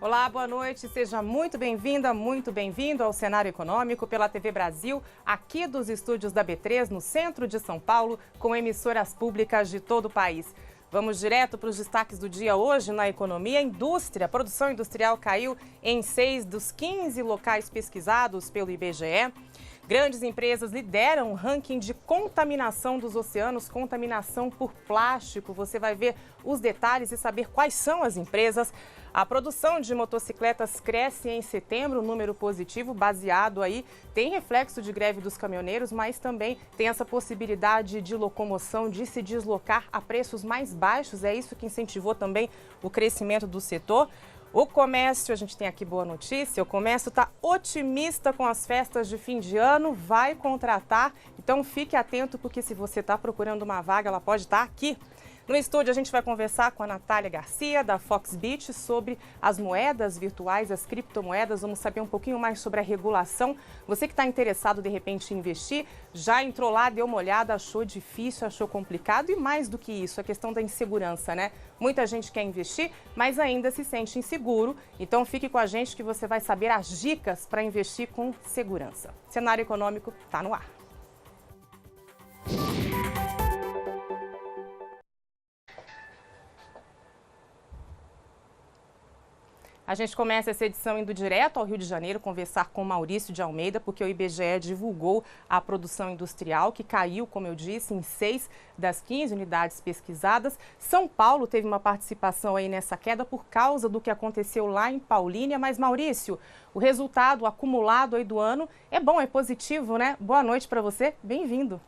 Olá, boa noite. Seja muito bem-vinda, muito bem-vindo ao Cenário Econômico pela TV Brasil, aqui dos estúdios da B3, no centro de São Paulo, com emissoras públicas de todo o país. Vamos direto para os destaques do dia hoje na economia. A indústria, a produção industrial caiu em 6 dos 15 locais pesquisados pelo IBGE. Grandes empresas lideram o ranking de contaminação dos oceanos, contaminação por plástico. Você vai ver os detalhes e saber quais são as empresas. A produção de motocicletas cresce em setembro, número positivo, baseado aí, tem reflexo de greve dos caminhoneiros, mas também tem essa possibilidade de locomoção, de se deslocar a preços mais baixos. É isso que incentivou também o crescimento do setor. O comércio, a gente tem aqui boa notícia, o comércio está otimista com as festas de fim de ano, vai contratar, então fique atento porque se você está procurando uma vaga, ela pode estar aqui. No estúdio a gente vai conversar com a Natália Garcia, da Foxbit, sobre as moedas virtuais, as criptomoedas. Vamos saber um pouquinho mais sobre a regulação. Você que está interessado, de repente, em investir, já entrou lá, deu uma olhada, achou difícil, achou complicado e mais do que isso, a questão da insegurança, né? Muita gente quer investir, mas ainda se sente inseguro. Então fique com a gente que você vai saber as dicas para investir com segurança. Cenário Econômico está no ar. A gente começa essa edição indo direto ao Rio de Janeiro conversar com Maurício de Almeida, porque o IBGE divulgou a produção industrial, que caiu, como eu disse, em 6 das 15 unidades pesquisadas. São Paulo teve uma participação aí nessa queda por causa do que aconteceu lá em Paulínia. Mas, Maurício, o resultado acumulado aí do ano é bom, é positivo, né? Boa noite para você, bem-vindo.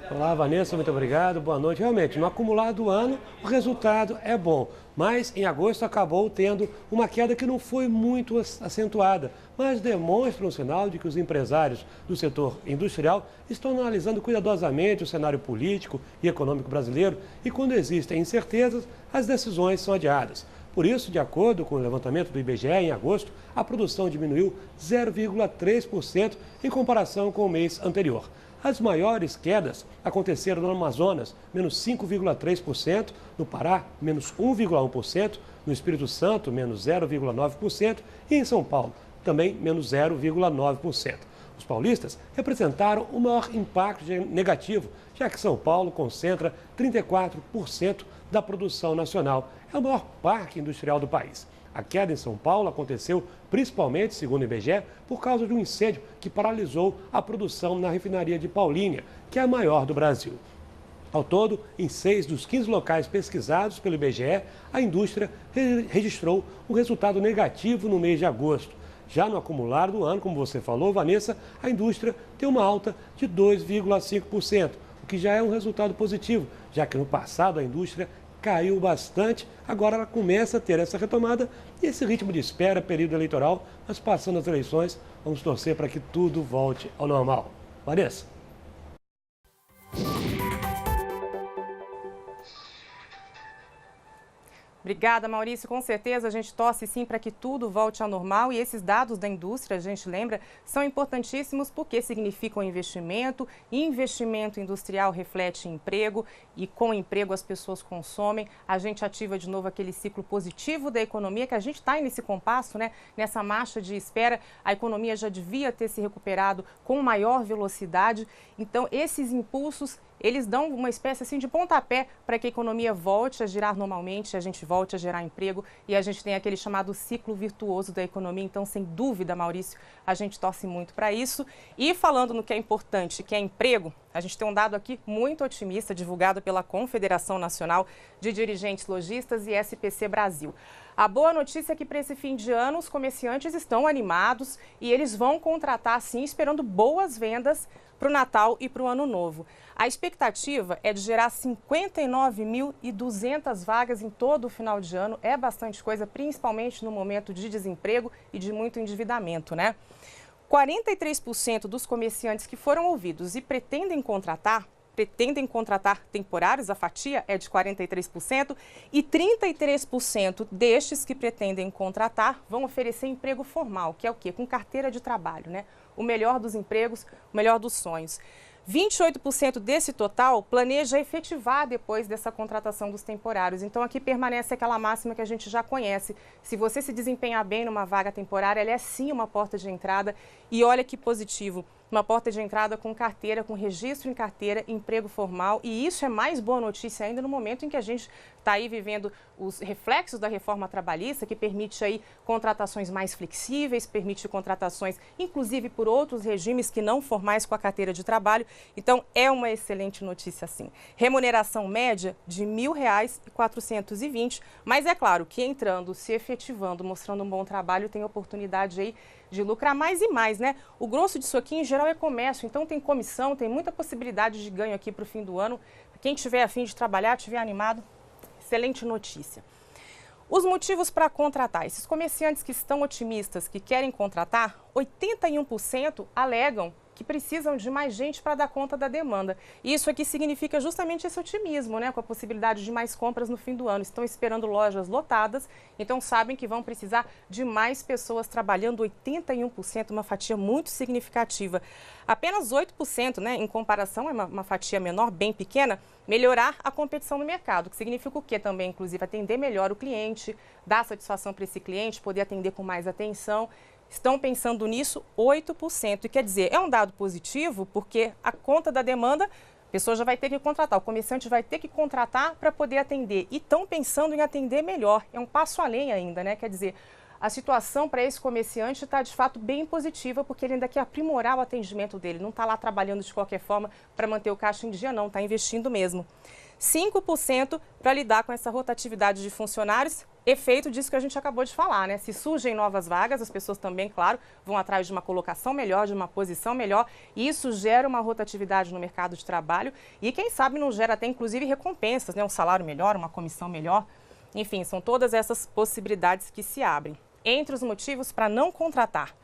Olá, Vanessa, muito obrigado, boa noite. Realmente, no acumulado do ano, o resultado é bom, mas em agosto acabou tendo uma queda que não foi muito acentuada, mas demonstra um sinal de que os empresários do setor industrial estão analisando cuidadosamente o cenário político e econômico brasileiro e quando existem incertezas, as decisões são adiadas. Por isso, de acordo com o levantamento do IBGE, em agosto, a produção diminuiu 0,3% em comparação com o mês anterior. As maiores quedas aconteceram no Amazonas, menos 5,3%, no Pará, menos 1,1%, no Espírito Santo, menos 0,9% e em São Paulo, também menos 0,9%. Os paulistas representaram o maior impacto negativo, já que São Paulo concentra 34% da produção nacional. É o maior parque industrial do país. A queda em São Paulo aconteceu principalmente, segundo o IBGE, por causa de um incêndio que paralisou a produção na refinaria de Paulínia, que é a maior do Brasil. Ao todo, em 6 dos 15 locais pesquisados pelo IBGE, a indústria registrou um resultado negativo no mês de agosto. Já no acumulado do ano, como você falou, Vanessa, a indústria tem uma alta de 2,5%, o que já é um resultado positivo, já que no passado a indústria caiu bastante, agora ela começa a ter essa retomada e esse ritmo de espera, período eleitoral, mas passando as eleições, vamos torcer para que tudo volte ao normal. Vanessa. Obrigada, Maurício. Com certeza a gente torce sim para que tudo volte ao normal e esses dados da indústria, a gente lembra, são importantíssimos porque significam investimento e investimento industrial reflete emprego e com emprego as pessoas consomem. A gente ativa de novo aquele ciclo positivo da economia que a gente está nesse compasso, né? Nessa marcha de espera, a economia já devia ter se recuperado com maior velocidade. Então, esses impulsos eles dão uma espécie assim de pontapé para que a economia volte a girar normalmente, a gente volte a gerar emprego e a gente tem aquele chamado ciclo virtuoso da economia. Então, sem dúvida, Maurício, a gente torce muito para isso. E falando no que é importante, que é emprego, a gente tem um dado aqui muito otimista, divulgado pela Confederação Nacional de Dirigentes Lojistas e SPC Brasil. A boa notícia é que para esse fim de ano os comerciantes estão animados e eles vão contratar sim, esperando boas vendas para o Natal e para o Ano Novo. A expectativa é de gerar 59.200 vagas em todo o final de ano. É bastante coisa, principalmente no momento de desemprego e de muito endividamento, né? 43% dos comerciantes que foram ouvidos e pretendem contratar temporários, a fatia é de 43%, e 33% destes que pretendem contratar vão oferecer emprego formal, que é o quê? Com carteira de trabalho, né? O melhor dos empregos, o melhor dos sonhos. 28% desse total planeja efetivar depois dessa contratação dos temporários. Então, aqui permanece aquela máxima que a gente já conhece. Se você se desempenhar bem numa vaga temporária, ela é sim uma porta de entrada. E olha que positivo, uma porta de entrada com carteira, com registro em carteira, emprego formal. E isso é mais boa notícia ainda no momento em que a gente está aí vivendo os reflexos da reforma trabalhista, que permite aí contratações mais flexíveis, permite contratações, inclusive por outros regimes que não formais com a carteira de trabalho. Então, é uma excelente notícia, sim. Remuneração média de R$ 1.420, mas é claro que entrando, se efetivando, mostrando um bom trabalho, tem oportunidade aí de lucrar mais e mais, né? O grosso disso aqui, em geral, é comércio, então tem comissão, tem muita possibilidade de ganho aqui para o fim do ano. Quem tiver a fim de trabalhar, tiver animado, excelente notícia. Os motivos para contratar. Esses comerciantes que estão otimistas, que querem contratar, 81% alegam que precisam de mais gente para dar conta da demanda. E isso aqui significa justamente esse otimismo, né? Com a possibilidade de mais compras no fim do ano. Estão esperando lojas lotadas, então sabem que vão precisar de mais pessoas trabalhando, 81%, uma fatia muito significativa. Apenas 8%, né? Em comparação, é uma fatia menor, bem pequena, melhorar a competição no mercado, que significa o quê também? Inclusive, atender melhor o cliente, dar satisfação para esse cliente, poder atender com mais atenção. Estão pensando nisso 8%. E quer dizer, é um dado positivo porque a conta da demanda, a pessoa já vai ter que contratar, o comerciante vai ter que contratar para poder atender. E estão pensando em atender melhor. É um passo além ainda, né? Quer dizer, a situação para esse comerciante está de fato bem positiva porque ele ainda quer aprimorar o atendimento dele. Não está lá trabalhando de qualquer forma para manter o caixa em dia, não. Está investindo mesmo. 5% para lidar com essa rotatividade de funcionários, efeito disso que a gente acabou de falar, né? Se surgem novas vagas, as pessoas também, claro, vão atrás de uma colocação melhor, de uma posição melhor, e isso gera uma rotatividade no mercado de trabalho e, quem sabe, não gera até, inclusive, recompensas, né? Um salário melhor, uma comissão melhor. Enfim, são todas essas possibilidades que se abrem. Entre os motivos para não contratar,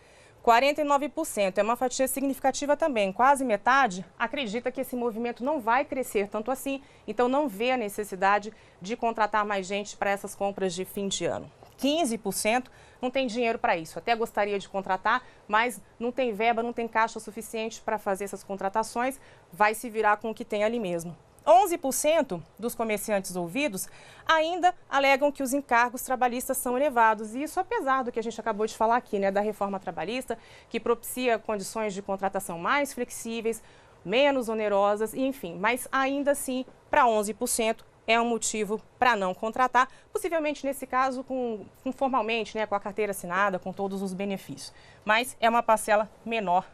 49%, é uma fatia significativa também, quase metade acredita que esse movimento não vai crescer tanto assim, então não vê a necessidade de contratar mais gente para essas compras de fim de ano. 15% não tem dinheiro para isso, até gostaria de contratar, mas não tem verba, não tem caixa suficiente para fazer essas contratações, vai se virar com o que tem ali mesmo. 11% dos comerciantes ouvidos ainda alegam que os encargos trabalhistas são elevados. E isso apesar do que a gente acabou de falar aqui, né, da reforma trabalhista, que propicia condições de contratação mais flexíveis, menos onerosas, enfim. Mas ainda assim, para 11%, é um motivo para não contratar, possivelmente nesse caso formalmente, né, com a carteira assinada, com todos os benefícios. Mas é uma parcela menor,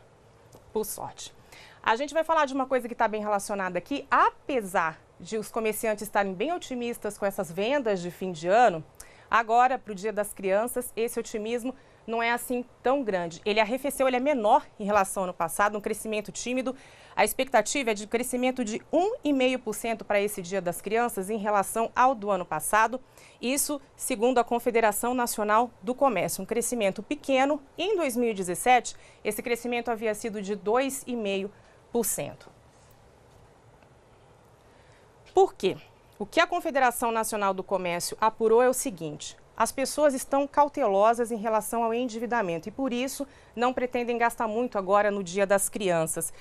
por sorte. A gente vai falar de uma coisa que está bem relacionada aqui. Apesar de os comerciantes estarem bem otimistas com essas vendas de fim de ano, agora, para o Dia das Crianças, esse otimismo não é assim tão grande. Ele arrefeceu, ele é menor em relação ao ano passado, um crescimento tímido. A expectativa é de crescimento de 1,5% para esse Dia das Crianças em relação ao do ano passado. Isso segundo a Confederação Nacional do Comércio, um crescimento pequeno. Em 2017, esse crescimento havia sido de 2,5%. Por quê? O que a Confederação Nacional do Comércio apurou é o seguinte: as pessoas estão cautelosas em relação ao endividamento e, por isso, não pretendem gastar muito agora no Dia das Crianças.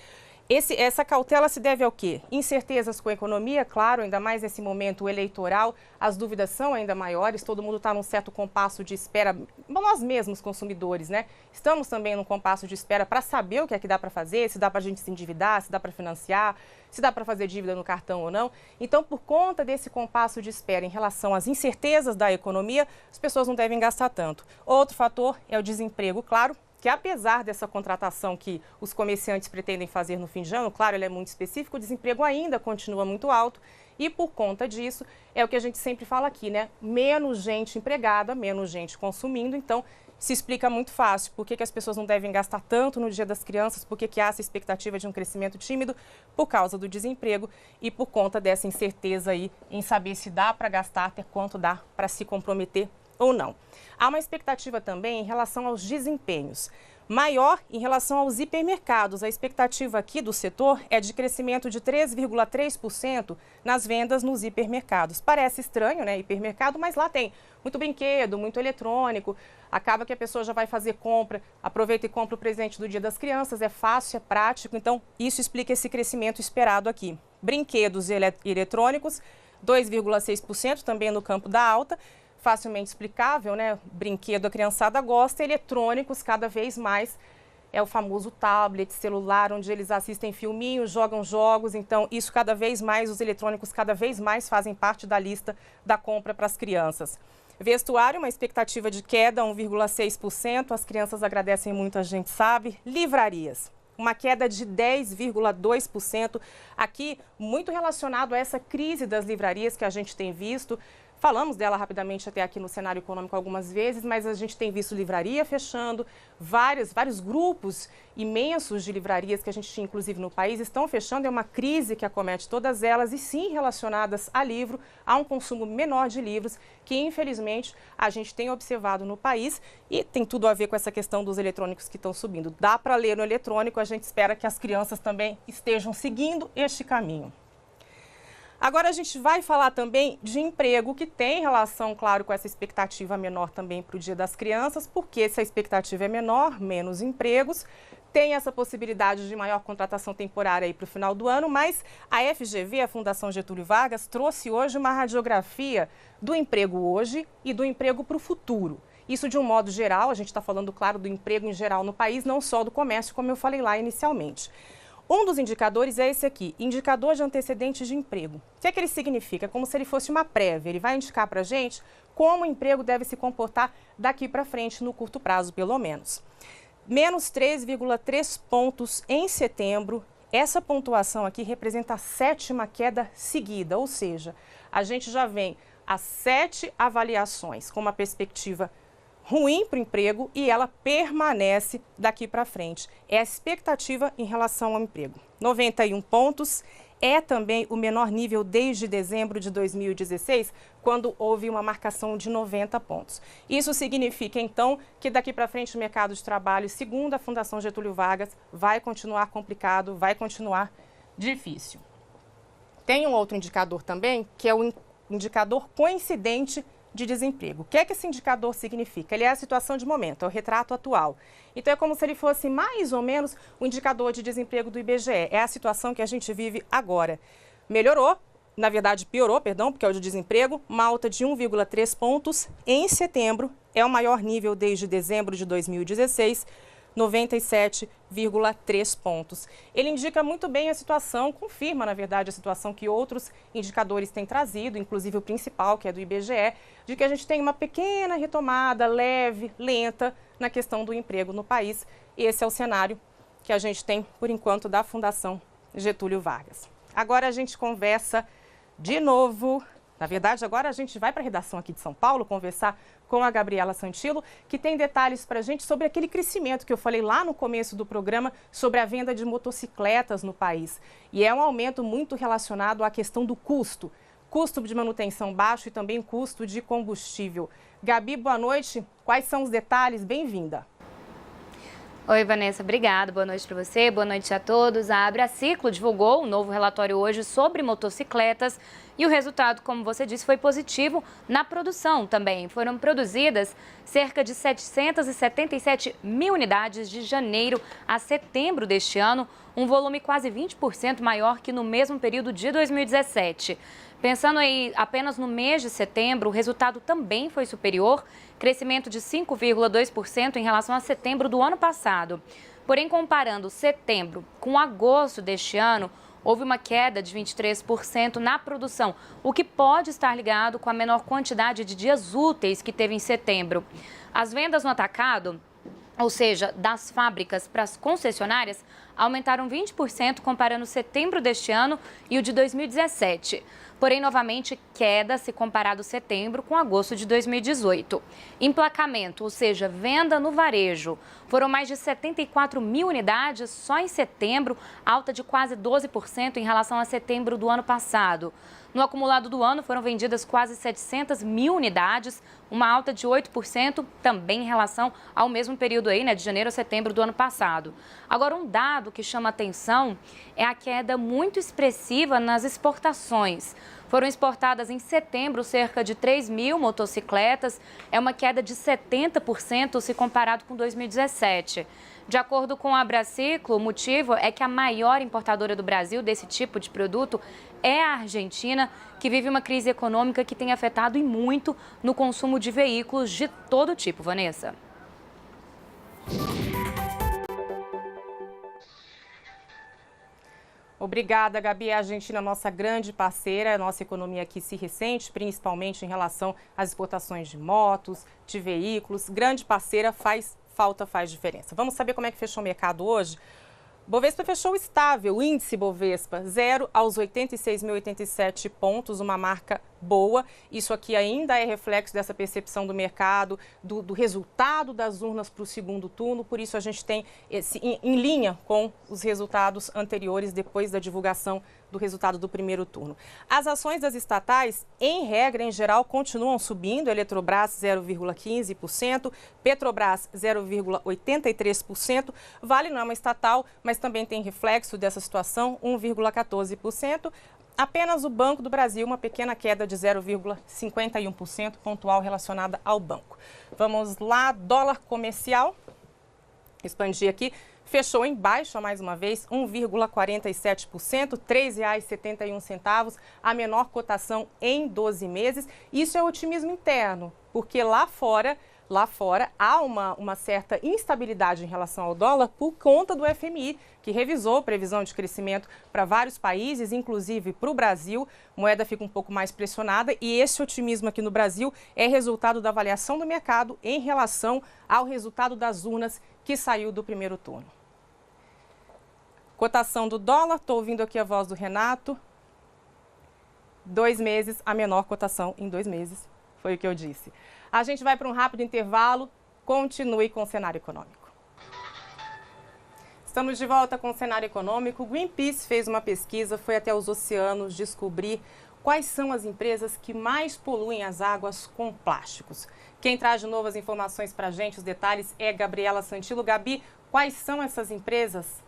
Essa cautela se deve ao quê? Incertezas com a economia, claro, ainda mais nesse momento eleitoral, as dúvidas são ainda maiores, todo mundo está num certo compasso de espera, nós mesmos consumidores, né? Estamos também num compasso de espera para saber o que é que dá para fazer, se dá para a gente se endividar, se dá para financiar, se dá para fazer dívida no cartão ou não. Então, por conta desse compasso de espera em relação às incertezas da economia, as pessoas não devem gastar tanto. Outro fator é o desemprego, claro, que apesar dessa contratação que os comerciantes pretendem fazer no fim de ano, claro, ele é muito específico, o desemprego ainda continua muito alto e por conta disso é o que a gente sempre fala aqui, né? Menos gente empregada, menos gente consumindo, então se explica muito fácil por que as pessoas não devem gastar tanto no Dia das Crianças, por que há essa expectativa de um crescimento tímido por causa do desemprego e por conta dessa incerteza aí em saber se dá para gastar, até quanto dá para se comprometer ou não. Há uma expectativa também em relação aos desempenhos. Maior em relação aos hipermercados. A expectativa aqui do setor é de crescimento de 3,3% nas vendas nos hipermercados. Parece estranho, né, hipermercado, mas lá tem muito brinquedo, muito eletrônico. Acaba que a pessoa já vai fazer compra, aproveita e compra o presente do Dia das Crianças. É fácil, é prático, então isso explica esse crescimento esperado aqui. Brinquedos e eletrônicos, 2,6% também no campo da alta. Facilmente explicável, né? Brinquedo a criançada gosta, eletrônicos cada vez mais. É o famoso tablet, celular, onde eles assistem filminhos, jogam jogos. Então, isso cada vez mais, os eletrônicos cada vez mais fazem parte da lista da compra para as crianças. Vestuário, uma expectativa de queda, 1,6%. As crianças agradecem muito, a gente sabe. Livrarias, uma queda de 10,2%. Aqui, muito relacionado a essa crise das livrarias que a gente tem visto. Falamos dela rapidamente até aqui no cenário econômico algumas vezes, mas a gente tem visto livraria fechando, vários grupos imensos de livrarias que a gente tinha inclusive no país estão fechando. É uma crise que acomete todas elas e sim relacionadas a livro, a um consumo menor de livros que infelizmente a gente tem observado no país e tem tudo a ver com essa questão dos eletrônicos que estão subindo. Dá para ler no eletrônico, a gente espera que as crianças também estejam seguindo este caminho. Agora a gente vai falar também de emprego, que tem relação, claro, com essa expectativa menor também para o Dia das Crianças, porque se a expectativa é menor, menos empregos, tem essa possibilidade de maior contratação temporária aí para o final do ano, mas a FGV, a Fundação Getúlio Vargas, trouxe hoje uma radiografia do emprego hoje e do emprego para o futuro. Isso de um modo geral, a gente está falando, claro, do emprego em geral no país, não só do comércio, como eu falei lá inicialmente. Um dos indicadores é esse aqui, indicador de antecedentes de emprego. O que é que ele significa? É como se ele fosse uma prévia. Ele vai indicar para a gente como o emprego deve se comportar daqui para frente, no curto prazo, pelo menos. Menos 3,3 pontos em setembro. Essa pontuação aqui representa a 7ª queda seguida, ou seja, a gente já vem a 7 avaliações com uma perspectiva ruim para o emprego e ela permanece daqui para frente. É a expectativa em relação ao emprego. 91 pontos é também o menor nível desde dezembro de 2016, quando houve uma marcação de 90 pontos. Isso significa, então, que daqui para frente o mercado de trabalho, segundo a Fundação Getúlio Vargas, vai continuar complicado, vai continuar difícil. Tem um outro indicador também, que é o indicador coincidente de desemprego. O que é que esse indicador significa? Ele é a situação de momento, é o retrato atual. Então é como se ele fosse mais ou menos o indicador de desemprego do IBGE. É a situação que a gente vive agora. Melhorou, na verdade piorou, perdão, porque é o de desemprego, uma alta de 1,3 pontos em setembro, é o maior nível desde dezembro de 2016, 97,3 pontos. Ele indica muito bem a situação, confirma, na verdade, a situação que outros indicadores têm trazido, inclusive o principal, que é do IBGE, de que a gente tem uma pequena retomada, leve, lenta, na questão do emprego no país. Esse é o cenário que a gente tem, por enquanto, da Fundação Getúlio Vargas. Agora a gente conversa de novo. Na verdade, agora a gente vai para a redação aqui de São Paulo conversar com a Gabriela Santilo, que tem detalhes para a gente sobre aquele crescimento que eu falei lá no começo do programa sobre a venda de motocicletas no país. E é um aumento muito relacionado à questão do custo. Custo de manutenção baixo e também custo de combustível. Gabi, boa noite. Quais são os detalhes? Bem-vinda. Oi, Vanessa, obrigada. Boa noite para você, boa noite a todos. A Abraciclo divulgou um novo relatório hoje sobre motocicletas e o resultado, como você disse, foi positivo na produção também. Foram produzidas cerca de 777 mil unidades de janeiro a setembro deste ano, um volume quase 20% maior que no mesmo período de 2017. Pensando aí apenas no mês de setembro, o resultado também foi superior, crescimento de 5,2% em relação a setembro do ano passado. Porém, comparando setembro com agosto deste ano, houve uma queda de 23% na produção, o que pode estar ligado com a menor quantidade de dias úteis que teve em setembro. As vendas no atacado, ou seja, das fábricas para as concessionárias, aumentaram 20% comparando setembro deste ano e o de 2017. Porém, novamente, queda se comparado setembro com agosto de 2018. Emplacamento, ou seja, venda no varejo, foram mais de 74 mil unidades só em setembro, alta de quase 12% em relação a setembro do ano passado. No acumulado do ano foram vendidas quase 700 mil unidades, uma alta de 8% também em relação ao mesmo período aí, né, de janeiro a setembro do ano passado. Agora, um dado que chama atenção é a queda muito expressiva nas exportações. Foram exportadas em setembro cerca de 3 mil motocicletas, é uma queda de 70% se comparado com 2017. De acordo com a Abraciclo, o motivo é que a maior importadora do Brasil desse tipo de produto é a Argentina, que vive uma crise econômica que tem afetado e muito no consumo de veículos de todo tipo. Vanessa. Obrigada, Gabi. A Argentina é nossa grande parceira, a nossa economia aqui se ressente, principalmente em relação às exportações de motos, de veículos. Grande parceira, faz falta, faz diferença. Vamos saber como é que fechou o mercado hoje? Bovespa fechou estável, o índice Bovespa 0 aos 86.087 pontos, uma marca boa. Isso aqui ainda é reflexo dessa percepção do mercado, do resultado das urnas para o segundo turno, por isso a gente tem em linha com os resultados anteriores, depois da divulgação do resultado do primeiro turno. As ações das estatais, em regra, em geral, continuam subindo. Eletrobras 0,15%, Petrobras 0,83%. Vale não é uma estatal, mas também tem reflexo dessa situação, 1,14%. Apenas o Banco do Brasil, uma pequena queda de 0,51% pontual relacionada ao banco. Vamos lá, dólar comercial, expandir aqui. Fechou em baixa, mais uma vez, 1,47%, R$ 3,71, a menor cotação em 12 meses. Isso é otimismo interno, porque lá fora há uma certa instabilidade em relação ao dólar por conta do FMI, que revisou a previsão de crescimento para vários países, inclusive para o Brasil. A moeda fica um pouco mais pressionada e esse otimismo aqui no Brasil é resultado da avaliação do mercado em relação ao resultado das urnas que saiu do primeiro turno. Cotação do dólar, estou ouvindo aqui a voz do Renato. 2 meses, a menor cotação em 2 meses, foi o que eu disse. A gente vai para um rápido intervalo, continue com o cenário econômico. Estamos de volta com o cenário econômico. O Greenpeace fez uma pesquisa, foi até os oceanos descobrir quais são as empresas que mais poluem as águas com plásticos. Quem traz de novo as informações para a gente, os detalhes, é Gabriela Santillo. Gabi, quais são essas empresas?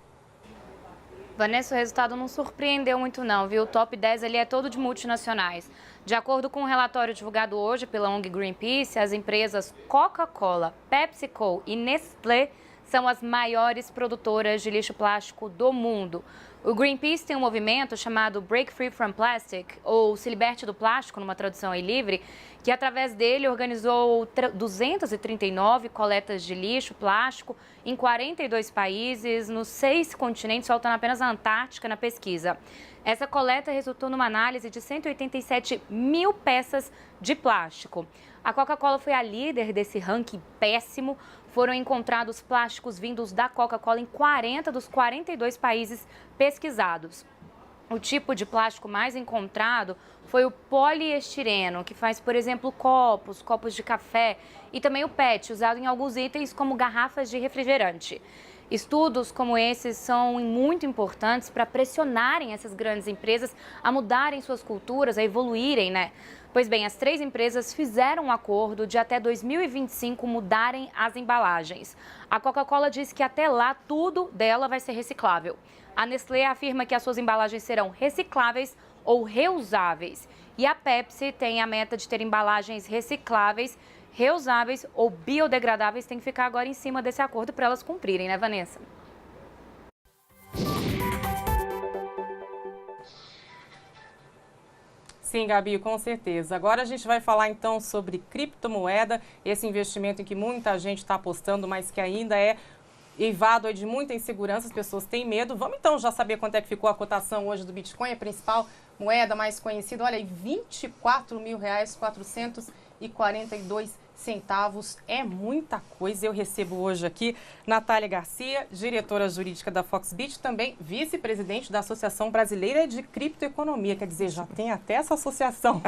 Vanessa, o resultado não surpreendeu muito não, viu? O top 10 ali é todo de multinacionais. De acordo com um relatório divulgado hoje pela ONG Greenpeace, as empresas Coca-Cola, PepsiCo e Nestlé são as maiores produtoras de lixo plástico do mundo. O Greenpeace tem um movimento chamado Break Free from Plastic, ou Se Liberte do Plástico, numa tradução aí livre, que através dele organizou 239 coletas de lixo plástico em 42 países, nos 6 continentes, faltando apenas a Antártica na pesquisa. Essa coleta resultou numa análise de 187 mil peças de plástico. A Coca-Cola foi a líder desse ranking péssimo. Foram encontrados plásticos vindos da Coca-Cola em 40 dos 42 países pesquisados. O tipo de plástico mais encontrado foi o poliestireno, que faz, por exemplo, copos de café, e também o PET, usado em alguns itens como garrafas de refrigerante. Estudos como esses são muito importantes para pressionarem essas grandes empresas a mudarem suas culturas, a evoluírem, né? Pois bem, as 3 empresas fizeram um acordo de até 2025 mudarem as embalagens. A Coca-Cola diz que até lá tudo dela vai ser reciclável. A Nestlé afirma que as suas embalagens serão recicláveis ou reusáveis. E a Pepsi tem a meta de ter embalagens recicláveis, reusáveis ou biodegradáveis. Tem que ficar agora em cima desse acordo para elas cumprirem, né, Vanessa? Sim, Gabi, com certeza. Agora a gente vai falar então sobre criptomoeda, esse investimento em que muita gente está apostando, mas que ainda é eivado de muita insegurança, as pessoas têm medo. Vamos então já saber quanto é que ficou a cotação hoje do Bitcoin, a principal moeda mais conhecida. Olha aí, R$ 24.442 centavos é muita coisa. Eu recebo hoje aqui Natália Garcia, diretora jurídica da Foxbit, também vice-presidente da Associação Brasileira de Criptoeconomia. Quer dizer, já tem até essa associação.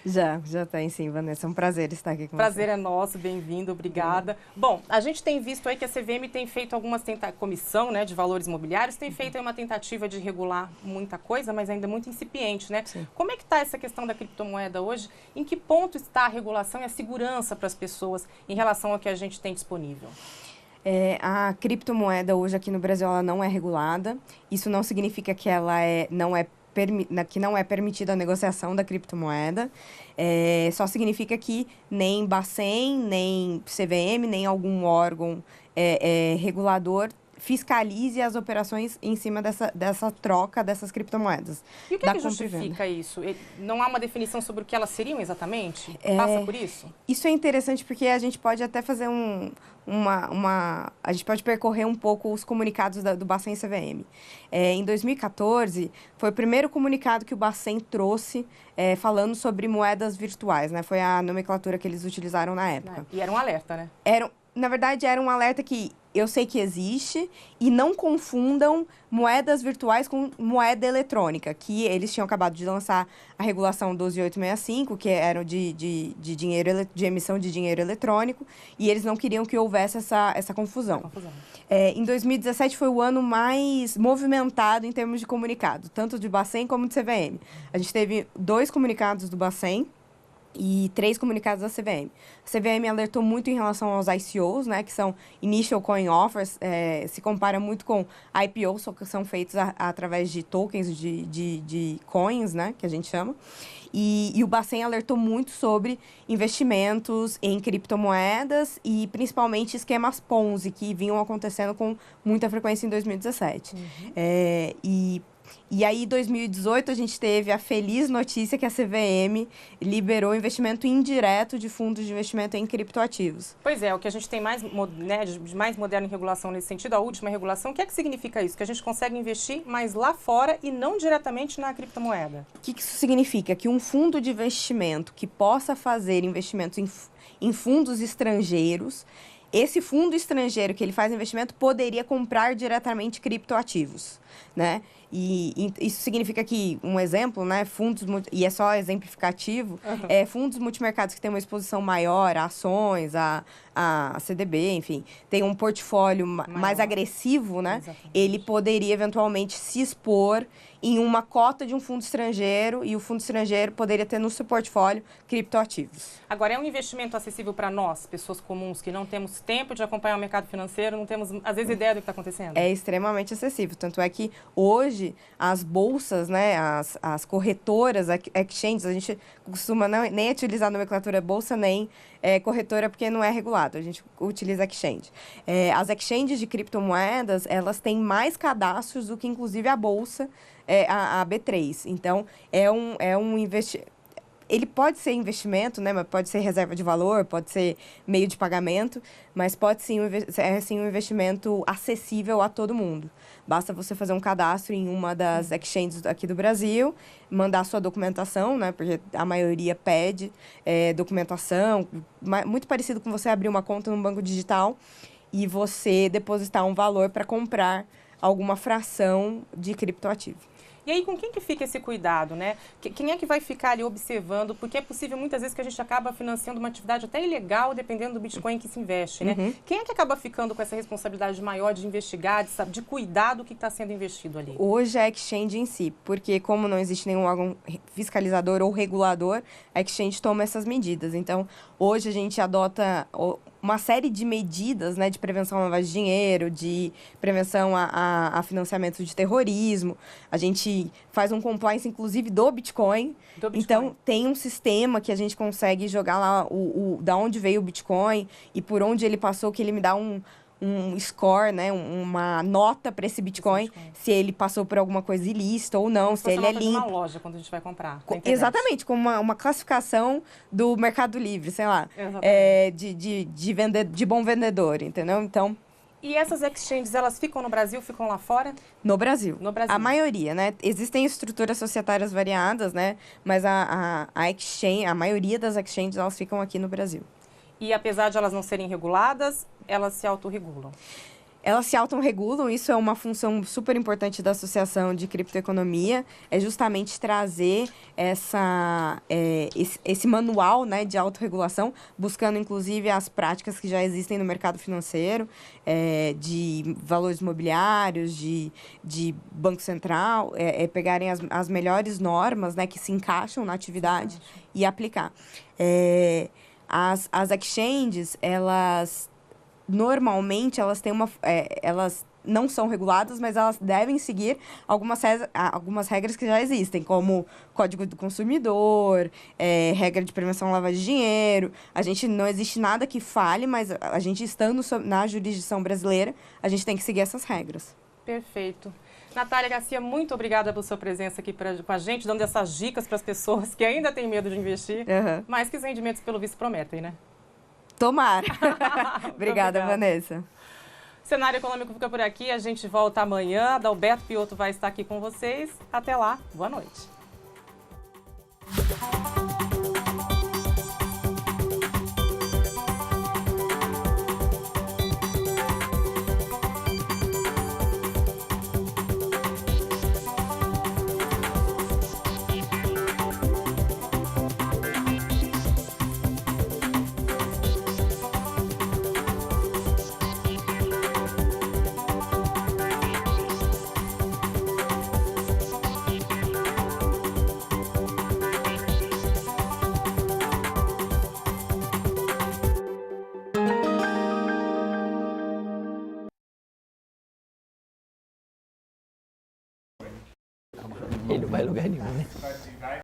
Já tem sim, Vanessa. É um prazer estar aqui com você. Prazer é nosso, bem-vindo, obrigada. Bom, a gente tem visto aí que a CVM tem feito algumas comissão, né, de valores imobiliários, tem feito aí uma tentativa de regular muita coisa, mas ainda muito incipiente, né? Sim. Como é que está essa questão da criptomoeda hoje? Em que ponto está a regulação e a segurança para as pessoas em relação ao que a gente tem disponível? A criptomoeda hoje aqui no Brasil ela não é regulada. Isso não significa que não é permitida a negociação da criptomoeda. Só significa que nem Bacen, nem CVM, nem algum órgão regulador fiscalize as operações em cima dessa troca dessas criptomoedas. E o que justifica isso? Não há uma definição sobre o que elas seriam exatamente? Passa por isso? Isso é interessante porque a gente pode até fazer a gente pode percorrer um pouco os comunicados do Bacen e CVM. Em 2014, foi o primeiro comunicado que o Bacen trouxe falando sobre moedas virtuais, né? Foi a nomenclatura que eles utilizaram na época. E era um alerta, né? Na verdade, era um alerta que eu sei que existe e não confundam moedas virtuais com moeda eletrônica, que eles tinham acabado de lançar a regulação 12865, que era de emissão de dinheiro eletrônico, e eles não queriam que houvesse essa confusão. Em 2017 foi o ano mais movimentado em termos de comunicado, tanto de Bacen como de CVM. A gente teve 2 comunicados do Bacen e 3 comunicados da CVM. A CVM alertou muito em relação aos ICOs, né, que são Initial Coin Offers, se compara muito com IPOs, só que são feitos através de tokens, de coins, né, que a gente chama. E o Bacen alertou muito sobre investimentos em criptomoedas e principalmente esquemas Ponzi, que vinham acontecendo com muita frequência em 2017. E aí, em 2018, a gente teve a feliz notícia que a CVM liberou investimento indireto de fundos de investimento em criptoativos. Pois é, o que a gente tem mais, né, de mais moderno em regulação nesse sentido, a última regulação, o que é que significa isso? Que a gente consegue investir mais lá fora e não diretamente na criptomoeda. O que isso significa? Que um fundo de investimento que possa fazer investimentos em fundos estrangeiros, esse fundo estrangeiro que ele faz investimento poderia comprar diretamente criptoativos, né? E isso significa que, um exemplo, né, e é só exemplificativo, fundos multimercados que têm uma exposição maior a ações, a CDB, enfim, tem um portfólio mais agressivo, né? Exatamente. Ele poderia eventualmente se expor em uma cota de um fundo estrangeiro e o fundo estrangeiro poderia ter no seu portfólio criptoativos. Agora, é um investimento acessível para nós, pessoas comuns, que não temos tempo de acompanhar o mercado financeiro, não temos, às vezes, ideia do que está acontecendo? É extremamente acessível, tanto é que hoje as bolsas, né, as corretoras, exchanges, a gente costuma nem utilizar a nomenclatura bolsa nem corretora porque não é regulado, a gente utiliza exchange. As exchanges de criptomoedas, elas têm mais cadastros do que inclusive a bolsa, a B3. Então, ele pode ser investimento, né, mas pode ser reserva de valor, pode ser meio de pagamento, mas pode sim um investimento acessível a todo mundo. Basta você fazer um cadastro em uma das exchanges aqui do Brasil, mandar sua documentação, né, porque a maioria pede documentação, muito parecido com você abrir uma conta num banco digital e você depositar um valor para comprar alguma fração de criptoativo. E aí, com quem que fica esse cuidado, né? Quem é que vai ficar ali observando? Porque é possível, muitas vezes, que a gente acaba financiando uma atividade até ilegal, dependendo do Bitcoin que se investe, né? Quem é que acaba ficando com essa responsabilidade maior de investigar, de cuidar do que está sendo investido ali? Hoje é a exchange em si, porque como não existe nenhum órgão fiscalizador ou regulador, a exchange toma essas medidas. Então, hoje a gente adota uma série de medidas, né, de prevenção à lavagem de dinheiro, de prevenção a financiamento de terrorismo. A gente faz um compliance, inclusive, do Bitcoin. Então, tem um sistema que a gente consegue jogar lá da onde veio o Bitcoin e por onde ele passou, que ele me dá um score, né, uma nota para esse Bitcoin, se ele passou por alguma coisa ilícita ou não, se ele é limpo. Uma loja quando a gente vai comprar. Exatamente, como uma classificação do Mercado Livre, sei lá, de bom vendedor, entendeu? Então, e essas exchanges, elas ficam no Brasil, ficam lá fora? No Brasil. No Brasil. A maioria, né? Existem estruturas societárias variadas, né? Mas a exchange, a maioria das exchanges, elas ficam aqui no Brasil. E apesar de elas não serem reguladas, elas se autorregulam. Elas se autorregulam, isso é uma função super importante da Associação de Criptoeconomia, é justamente trazer esse manual, né, de autorregulação, buscando inclusive as práticas que já existem no mercado financeiro, de valores imobiliários, de Banco Central, pegarem as melhores normas, né, que se encaixam na atividade e aplicar. As exchanges, normalmente elas têm elas não são reguladas, mas elas devem seguir algumas regras que já existem, como Código do Consumidor, regra de prevenção à lavagem de dinheiro. Não existe nada que falhe, mas a gente estando na jurisdição brasileira, a gente tem que seguir essas regras. Perfeito. Natália Garcia, muito obrigada pela sua presença aqui com a gente, dando essas dicas para as pessoas que ainda têm medo de investir, mas que os rendimentos, pelo visto, prometem, né? Tomara. Obrigada, Vanessa. O Cenário Econômico fica por aqui. A gente volta amanhã. Adalberto Piotto vai estar aqui com vocês. Até lá. Boa noite. Ele não vai em lugar nenhum, né?